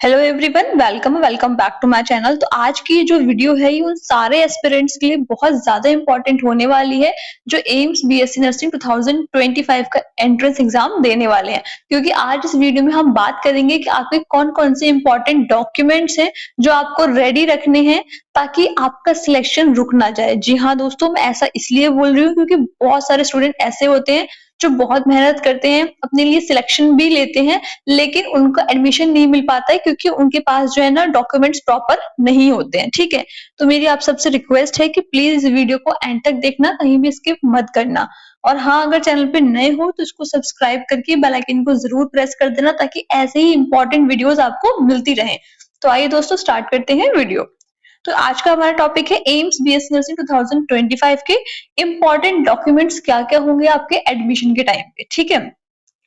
Hello everyone, welcome back to my channel. तो आज की जो वीडियो है ये उन सारे एस्पिरेंट्स के लिए बहुत ज्यादा इंपॉर्टेंट होने वाली है जो एम्स बीएससी नर्सिंग 2025 का एंट्रेंस एग्जाम देने वाले हैं। क्योंकि आज इस वीडियो में हम बात करेंगे कि आपके कौन कौन से इंपॉर्टेंट डॉक्यूमेंट्स हैं जो आपको रेडी रखने हैं ताकि आपका सिलेक्शन रुक ना जाए। जी हाँ दोस्तों, मैं ऐसा इसलिए बोल रही हूँ क्योंकि बहुत सारे स्टूडेंट ऐसे होते हैं जो बहुत मेहनत करते हैं, अपने लिए सिलेक्शन भी लेते हैं, लेकिन उनको एडमिशन नहीं मिल पाता है क्योंकि उनके पास जो है ना डॉक्यूमेंट्स प्रॉपर नहीं होते हैं। ठीक है, तो मेरी आप सबसे रिक्वेस्ट है कि प्लीज इस वीडियो को एंड तक देखना, कहीं भी स्किप मत करना। और हाँ, अगर चैनल पे नए हो तो इसको सब्सक्राइब करके बेल आइकन को जरूर प्रेस कर देना ताकि ऐसे ही इंपॉर्टेंट वीडियोस आपको मिलती रहे। तो आइए दोस्तों स्टार्ट करते हैं वीडियो। तो आज का हमारा टॉपिक है एम्स बीएससी नर्सिंग 2025 के इंपॉर्टेंट डॉक्यूमेंट्स क्या क्या होंगे आपके एडमिशन के टाइम पे। ठीक है,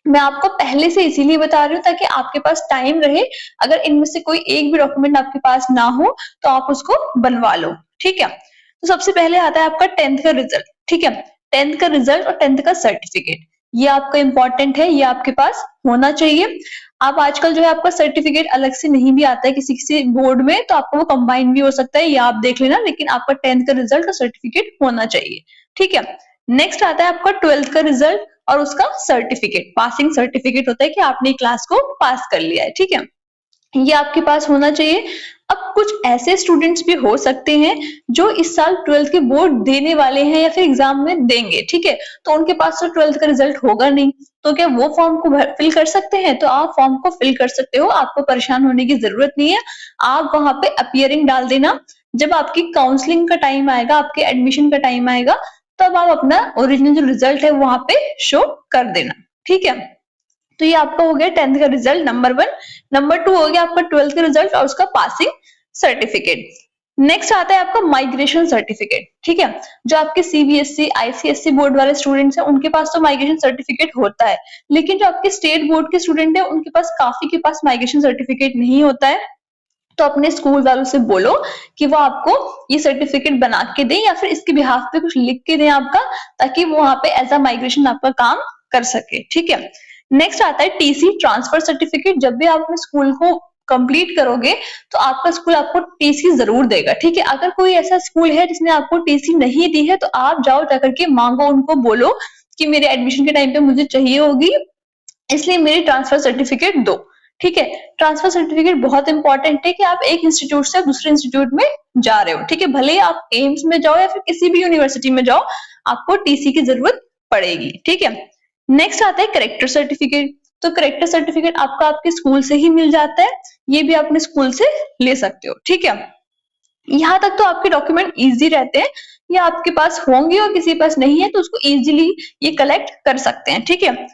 मैं आपको पहले से इसीलिए बता रही हूँ ताकि आपके पास टाइम रहे, अगर इनमें से कोई एक भी डॉक्यूमेंट आपके पास ना हो तो आप उसको बनवा लो। ठीक है, तो सबसे पहले आता है आपका 10th का रिजल्ट। ठीक है, 10th का रिजल्ट और 10th का सर्टिफिकेट, ये आपका इंपॉर्टेंट है, ये आपके पास होना चाहिए। आप आजकल जो है आपका सर्टिफिकेट अलग से नहीं भी आता है किसी किसी बोर्ड में, तो आपको वो कंबाइन भी हो सकता है, ये आप देख लेना, लेकिन आपका 10th का रिजल्ट और सर्टिफिकेट होना चाहिए। ठीक है, नेक्स्ट आता है आपका 12th का रिजल्ट और उसका सर्टिफिकेट, पासिंग सर्टिफिकेट होता है कि आपने क्लास को पास कर लिया है। ठीक है, ये आपके पास होना चाहिए। अब कुछ ऐसे स्टूडेंट्स भी हो सकते हैं जो इस साल 12th के बोर्ड देने वाले हैं या फिर एग्जाम में देंगे। ठीक है, तो उनके पास तो 12th का रिजल्ट होगा नहीं, तो क्या वो फॉर्म को फिल कर सकते हैं? तो आप फॉर्म को फिल कर सकते हो, आपको परेशान होने की जरूरत नहीं है। आप वहां पे अपीयरिंग डाल देना, जब आपकी काउंसलिंग का टाइम आएगा, आपके एडमिशन का टाइम आएगा, तब आप अपना ओरिजिनल जो रिजल्ट है वहां पे शो कर देना। ठीक है, तो ये आपका हो गया 10th का रिजल्ट नंबर 1। नंबर 2 हो गया आपका 12th का रिजल्ट और उसका पासिंग सर्टिफिकेट। नेक्स्ट आता है आपका माइग्रेशन सर्टिफिकेट। ठीक है, जो आपके सीबीएसई आईसीएसई बोर्ड वाले स्टूडेंट्स हैं उनके पास तो माइग्रेशन सर्टिफिकेट होता है, लेकिन जो आपके स्टेट बोर्ड के स्टूडेंट है उनके पास काफी के पास माइग्रेशन सर्टिफिकेट नहीं होता है। तो अपने स्कूल वालों से बोलो कि वो आपको ये सर्टिफिकेट बना के दें या फिर इसके बिहाफ पे कुछ लिख के दें आपका, ताकि वो वहां पे एज अ माइग्रेशन आपका काम कर सके। ठीक है, नेक्स्ट आता है टीसी ट्रांसफर सर्टिफिकेट। जब भी आप अपने स्कूल को कंप्लीट करोगे तो आपका स्कूल आपको टीसी जरूर देगा। ठीक है, अगर कोई ऐसा स्कूल है जिसने आपको टीसी नहीं दी है तो आप जाओ जाकर के मांगो, उनको बोलो कि मेरे एडमिशन के टाइम पे मुझे चाहिए होगी, इसलिए मेरी ट्रांसफर सर्टिफिकेट दो। ठीक है, ट्रांसफर सर्टिफिकेट बहुत इंपॉर्टेंट है कि आप एक इंस्टीट्यूट से दूसरे इंस्टीट्यूट में जा रहे हो। ठीक है, भले ही आप एम्स में जाओ या फिर किसी भी यूनिवर्सिटी में जाओ, आपको टीसी की जरूरत पड़ेगी। ठीक है, नेक्स्ट आता है करेक्टर सर्टिफिकेट। तो करेक्टर सर्टिफिकेट आपका आपके स्कूल से ही मिल जाता है, ये भी आप अपने स्कूल से ले सकते हो। ठीक है, यहाँ तक तो आपके डॉक्यूमेंट इजी रहते हैं, या आपके पास होंगे और किसी के पास नहीं है तो उसको इजीली ये कलेक्ट कर सकते हैं। ठीक है,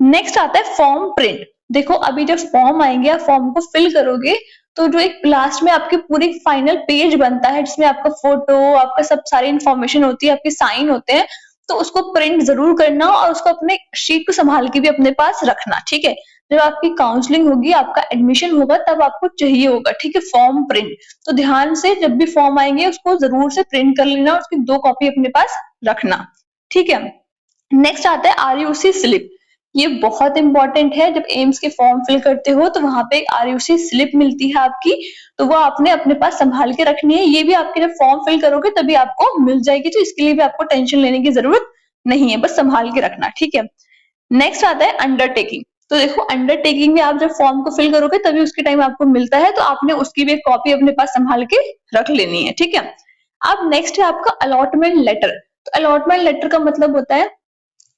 नेक्स्ट आता है फॉर्म प्रिंट। देखो, अभी जब फॉर्म आएंगे, आप फॉर्म को फिल करोगे तो जो एक लास्ट में आपकी पूरी फाइनल पेज बनता है जिसमें आपका फोटो, आपका सब सारी इंफॉर्मेशन होती है, आपके साइन होते हैं, तो उसको प्रिंट जरूर करना और उसको अपने शीट को संभाल के भी अपने पास रखना। ठीक है, जब आपकी काउंसलिंग होगी, आपका एडमिशन होगा, तब आपको चाहिए होगा। ठीक है, फॉर्म प्रिंट। तो ध्यान से जब भी फॉर्म आएंगे उसको जरूर से प्रिंट कर लेना, उसकी 2 कॉपी अपने पास रखना। ठीक है, नेक्स्ट आता है आरयूसी स्लिप। ये बहुत इंपॉर्टेंट है, जब एम्स के फॉर्म फिल करते हो तो वहां पे एक आरयूसी स्लिप मिलती है आपकी, तो वो आपने अपने पास संभाल के रखनी है। ये भी आपके जब फॉर्म फिल करोगे तभी आपको मिल जाएगी, तो इसके लिए भी आपको टेंशन लेने की जरूरत नहीं है, बस संभाल के रखना। ठीक है, नेक्स्ट आता है अंडरटेकिंग। तो देखो, अंडरटेकिंग में आप जब फॉर्म को फिल करोगे तभी उसके टाइम आपको मिलता है, तो आपने उसकी भी एक कॉपी अपने पास संभाल के रख लेनी है। ठीक है, अब नेक्स्ट है आपका अलॉटमेंट लेटर। तो अलॉटमेंट लेटर का मतलब होता है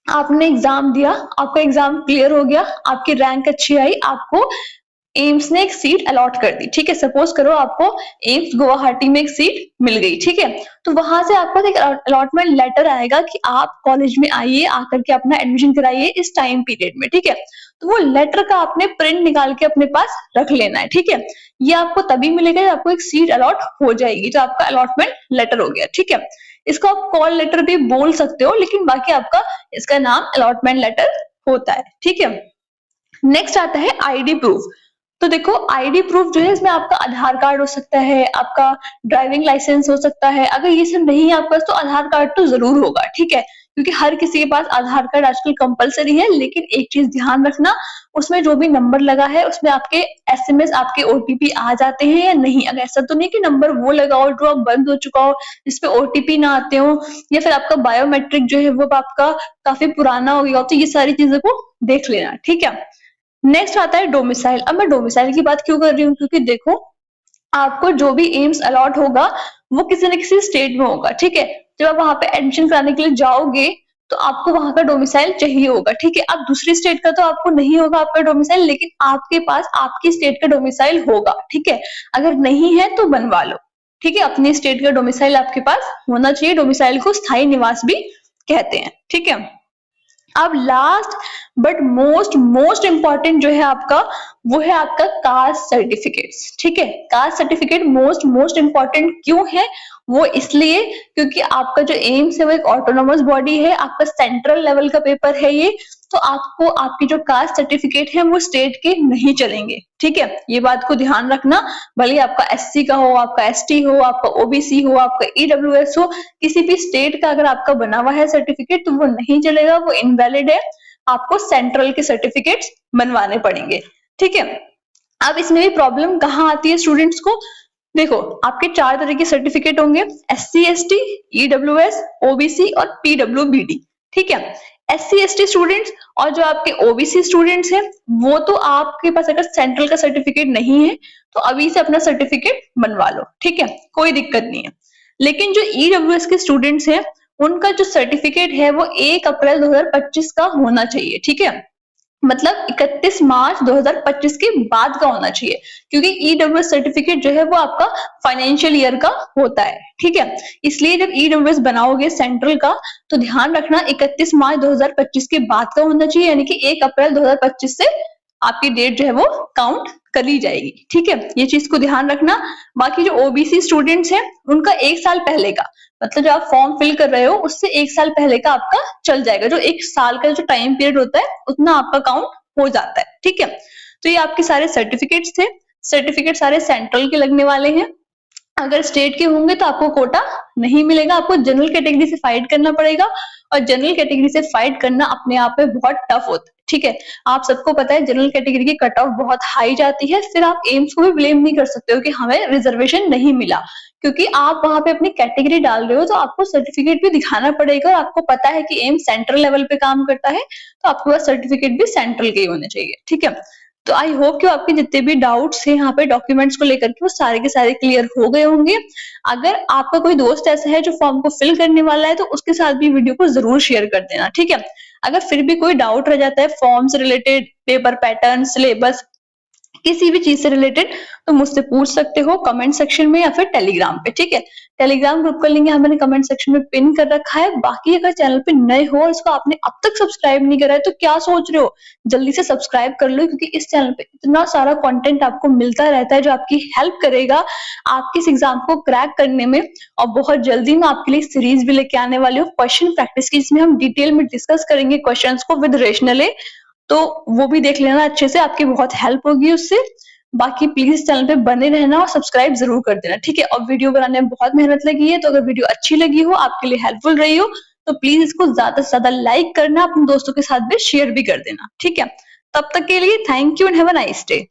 आपने एग्जाम दिया, आपका एग्जाम क्लियर हो गया, आपकी रैंक अच्छी आई, आपको एम्स ने एक सीट अलॉट कर दी। ठीक है, सपोज करो आपको एम्स गुवाहाटी में एक सीट मिल गई। ठीक है, तो वहां से आपको एक अलॉटमेंट लेटर आएगा कि आप कॉलेज में आइए, आकर के अपना एडमिशन कराइए इस टाइम पीरियड में। ठीक है, तो वो लेटर का आपने प्रिंट निकाल के अपने पास रख लेना है। ठीक है, ये आपको तभी मिलेगा जब आपको एक सीट अलॉट हो जाएगी, तो आपका अलॉटमेंट लेटर हो गया। ठीक है, इसको आप कॉल लेटर भी बोल सकते हो, लेकिन बाकी आपका इसका नाम अलॉटमेंट लेटर होता है। ठीक है, नेक्स्ट आता है आईडी प्रूफ। तो देखो, आईडी प्रूफ जो है इसमें आपका आधार कार्ड हो सकता है, आपका ड्राइविंग लाइसेंस हो सकता है। अगर ये सब नहीं है आपके पास तो आधार कार्ड तो जरूर होगा। ठीक है, क्योंकि हर किसी के पास आधार कार्ड आजकल कंपलसरी है। लेकिन एक चीज ध्यान रखना, उसमें जो भी नंबर लगा है उसमें आपके एसएमएस, आपके ओटीपी आ जाते हैं या नहीं। अगर ऐसा तो नहीं कि नंबर वो लगा हो जो अब बंद हो चुका हो, जिसपे ओटीपी ना आते हो, या फिर आपका बायोमेट्रिक जो है वो आपका काफी पुराना हो गया हो, तो ये सारी चीजों को देख लेना, ठीक है। नेक्स्ट आता है डोमिसाइल। अब मैं डोमिसाइल की बात क्यों कर रही हूँ, क्योंकि देखो आपको जो भी एम्स अलॉट होगा वो किसी न किसी स्टेट में होगा, ठीक है। जब आप वहां पे एडमिशन कराने के लिए जाओगे तो आपको वहां का डोमिसाइल चाहिए होगा, ठीक है। अब दूसरी स्टेट का तो आपको नहीं होगा आपका डोमिसाइल, लेकिन आपके पास आपकी स्टेट का डोमिसाइल होगा, ठीक है। अगर नहीं है तो बनवा लो, ठीक है। अपनी स्टेट का डोमिसाइल आपके पास होना चाहिए। डोमिसाइल को स्थायी निवास भी कहते हैं, ठीक है। अब last but most most important जो है आपका, वो है आपका कास्ट सर्टिफिकेट्स, ठीक है। Caste certificate most most important क्यों है, वो इसलिए क्योंकि आपका जो एम्स है वो एक ऑटोनोमस बॉडी है, आपका सेंट्रल लेवल का पेपर है ये, तो आपको आपकी जो कास्ट सर्टिफिकेट है वो स्टेट के नहीं चलेंगे, ठीक है। ये बात को ध्यान रखना। भले आपका एससी का हो, आपका एसटी हो, आपका ओबीसी हो, आपका ईडब्ल्यूएस हो, किसी भी स्टेट का अगर आपका बना हुआ है सर्टिफिकेट तो वो नहीं चलेगा, वो इनवैलिड है। आपको सेंट्रल के सर्टिफिकेट्स बनवाने पड़ेंगे, ठीक है। अब इसमें भी प्रॉब्लम कहाँ आती है स्टूडेंट्स को, देखो आपके 4 तरह के सर्टिफिकेट होंगे, एससी एसटी, ईडब्ल्यूएस, ओबीसी और पीडब्ल्यूबीडी, ठीक है। एससी एसटी स्टूडेंट्स और जो आपके ओबीसी स्टूडेंट्स हैं, वो तो आपके पास अगर सेंट्रल का सर्टिफिकेट नहीं है तो अभी से अपना सर्टिफिकेट बनवा लो, ठीक है, कोई दिक्कत नहीं है। लेकिन जो ईडब्ल्यूएस के स्टूडेंट्स हैं, उनका जो सर्टिफिकेट है वो 1 अप्रैल 2025 का होना चाहिए, ठीक है। मतलब 31 मार्च 2025 के बाद का होना चाहिए, क्योंकि ईडब्ल्यूएस सर्टिफिकेट जो है वो आपका फाइनेंशियल ईयर का होता है, ठीक है। इसलिए जब ईडब्ल्यूएस बनाओगे सेंट्रल का तो ध्यान रखना 31 मार्च 2025 के बाद का होना चाहिए, यानी कि 1 अप्रैल 2025 से आपकी डेट जो है वो काउंट करी जाएगी, ठीक है। ये चीज को ध्यान रखना। बाकी जो ओबीसी स्टूडेंट्स हैं उनका 1 साल पहले का, मतलब जब आप फॉर्म फिल कर रहे हो उससे 1 साल पहले का आपका चल जाएगा। जो 1 साल का जो टाइम पीरियड होता है उतना आपका काउंट हो जाता है, ठीक है। तो ये आपके सारे सर्टिफिकेट्स थे। सर्टिफिकेट सारे सेंट्रल के लगने वाले हैं। अगर स्टेट के होंगे तो आपको कोटा नहीं मिलेगा, आपको जनरल कैटेगरी से फाइट करना पड़ेगा, और जनरल कैटेगरी से फाइट करना अपने आप में बहुत टफ होता है, ठीक है। आप सबको पता है जनरल कैटेगरी की कट ऑफ बहुत हाई जाती है, फिर आप एम्स को भी ब्लेम नहीं कर सकते हो कि हमें रिजर्वेशन नहीं मिला, क्योंकि आप वहां पे अपनी कैटेगरी डाल रहे हो, तो आपको सर्टिफिकेट भी दिखाना पड़ेगा। और आपको पता है कि एम्स सेंट्रल लेवल पे काम करता है, तो आपके पास सर्टिफिकेट भी सेंट्रल के ही होने चाहिए, ठीक है। तो आई होप कि आपके जितने भी डाउट्स हैं यहाँ पे डॉक्यूमेंट्स को लेकर के वो सारे के सारे क्लियर हो गए होंगे। अगर आपका कोई दोस्त ऐसा है जो फॉर्म को फिल करने वाला है तो उसके साथ भी वीडियो को जरूर शेयर कर देना, ठीक है। अगर फिर भी कोई डाउट रह जाता है फॉर्म से रिलेटेड, पेपर पैटर्न, सिलेबस, किसी भी चीज से रिलेटेड, तो मुझसे पूछ सकते हो कमेंट सेक्शन में या फिर टेलीग्राम पे, ठीक है। टेलीग्राम ग्रुप का लिंक यहाँ मैंने कमेंट सेक्शन में पिन कर रखा है। बाकी अगर चैनल पे नए हो और इसको आपने अब तक सब्सक्राइब नहीं करा है तो क्या सोच रहे हो, जल्दी से सब्सक्राइब कर लो, क्योंकि इस चैनल पे इतना सारा कंटेंट आपको मिलता रहता है जो आपकी हेल्प करेगा आपके इस एग्जाम को क्रैक करने में। और बहुत जल्दी मैं आपके लिए सीरीज भी लेके आने वाली हूँ क्वेश्चन प्रैक्टिस की, जिसमें हम डिटेल में डिस्कस करेंगे क्वेश्चंस को विद रेशनल, तो वो भी देख लेना अच्छे से, आपकी बहुत हेल्प होगी उससे। बाकी प्लीज चैनल पे बने रहना और सब्सक्राइब जरूर कर देना, ठीक है। और वीडियो बनाने में बहुत मेहनत लगी है, तो अगर वीडियो अच्छी लगी हो, आपके लिए हेल्पफुल रही हो, तो प्लीज इसको ज्यादा से ज्यादा लाइक करना, अपने दोस्तों के साथ भी शेयर भी कर देना, ठीक है। तब तक के लिए thank you and have a nice day.